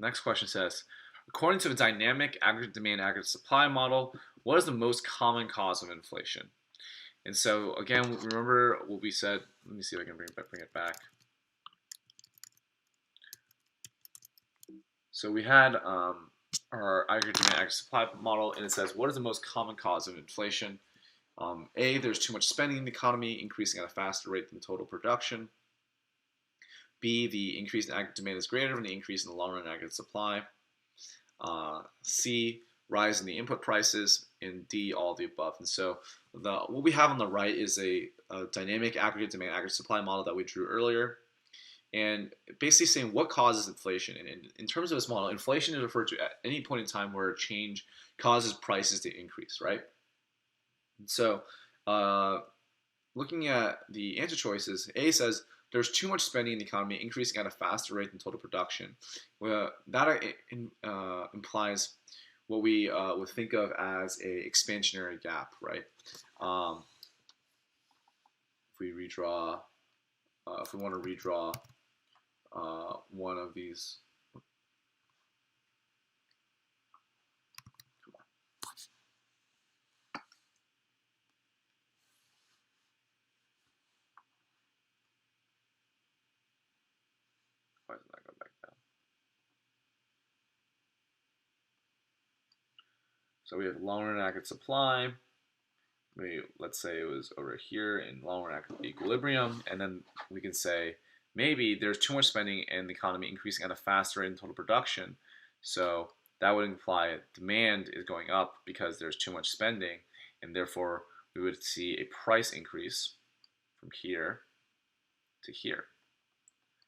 Next question says, according to a dynamic aggregate demand, aggregate supply model, what is the most common cause of inflation? And so again, remember what we said. Let me see if I can bring it back. So we had our aggregate demand, aggregate supply model, and it says, what is the most common cause of inflation? A, there's too much spending in the economy, increasing at a faster rate than total production. B, the increase in aggregate demand is greater than the increase in the long-run aggregate supply. C, rise in the input prices, and D, all of the above. And so what we have on the right is a dynamic aggregate demand, aggregate supply model that we drew earlier. And basically saying what causes inflation. And in terms of this model, inflation is referred to at any point in time where a change causes prices to increase, right? And so looking at the answer choices, A says there's too much spending in the economy, increasing at a faster rate than total production. Well, that implies what we would think of as a expansionary gap, right? If we redraw, if we want to redraw one of these. Why does that go back down? So we have long-run aggregate supply. Let's say it was over here in long-run aggregate equilibrium, and then we can say maybe there's too much spending in the economy increasing at a faster rate than total production. So that would imply demand is going up because there's too much spending, and therefore we would see a price increase from here to here.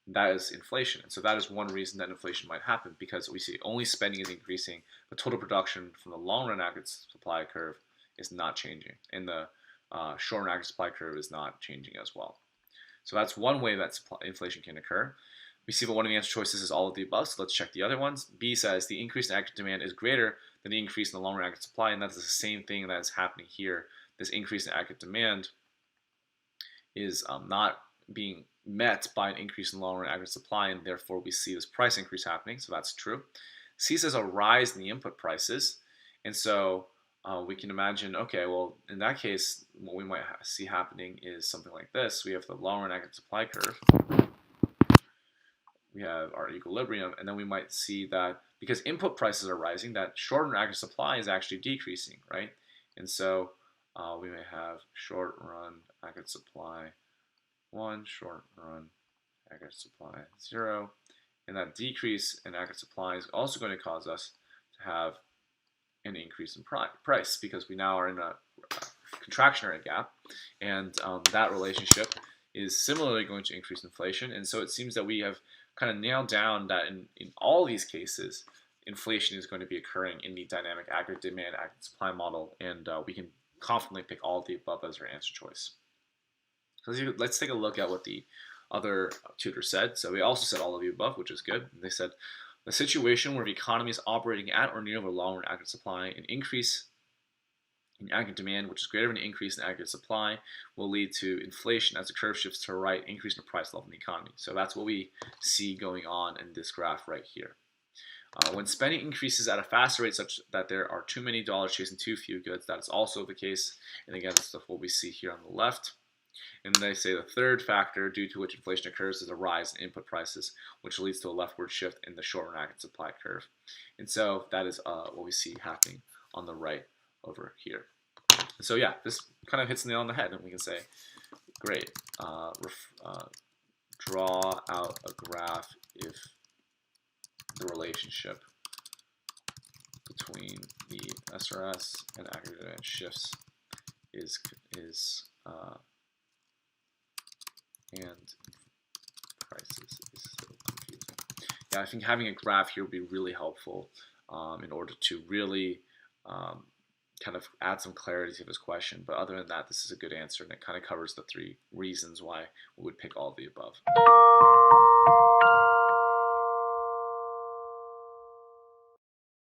That is inflation. And so that is one reason that inflation might happen, because we see only spending is increasing, but total production from the long-run aggregate supply curve is not changing, and the short-run aggregate supply curve is not changing as well. So that's one way that inflation can occur. We see that one of the answer choices is all of the above, so let's check the other ones. B says the increase in aggregate demand is greater than the increase in the long-run aggregate supply, and that's the same thing that is happening here. This increase in aggregate demand is not being met by an increase in long-run aggregate supply, and therefore we see this price increase happening, so that's true. C says a rise in the input prices, and so we can imagine, okay, well, in that case, what we might see happening is something like this. We have the long-run aggregate supply curve. We have our equilibrium, and then we might see that because input prices are rising, that short-run aggregate supply is actually decreasing, right? And so we may have short-run aggregate supply 1, short-run aggregate supply 0, and that decrease in aggregate supply is also going to cause us to have an increase in price, because we now are in a contractionary gap, and that relationship is similarly going to increase inflation. And so it seems that we have kind of nailed down that in all these cases, inflation is going to be occurring in the dynamic aggregate demand, aggregate supply model, and we can confidently pick all of the above as our answer choice. So let's take a look at what the other tutor said. So we also said all of the above, which is good. They said the situation where the economy is operating at or near the long-run aggregate supply, an increase in aggregate demand, which is greater than an increase in aggregate supply, will lead to inflation as the curve shifts to the right, increase in the price level in the economy. So that's what we see going on in this graph right here. When spending increases at a faster rate such that there are too many dollars chasing too few goods, that is also the case. And again, that's what we see here on the left. And they say the third factor due to which inflation occurs is a rise in input prices, which leads to a leftward shift in the short-run aggregate supply curve. And so that is what we see happening on the right over here. So yeah, this kind of hits the nail on the head, and we can say, great, draw out a graph if the relationship between the SRS and aggregate demand shifts is and prices is so confusing. Yeah, I think having a graph here would be really helpful in order to really kind of add some clarity to this question. But other than that, this is a good answer, and it kind of covers the 3 reasons why we would pick all of the above.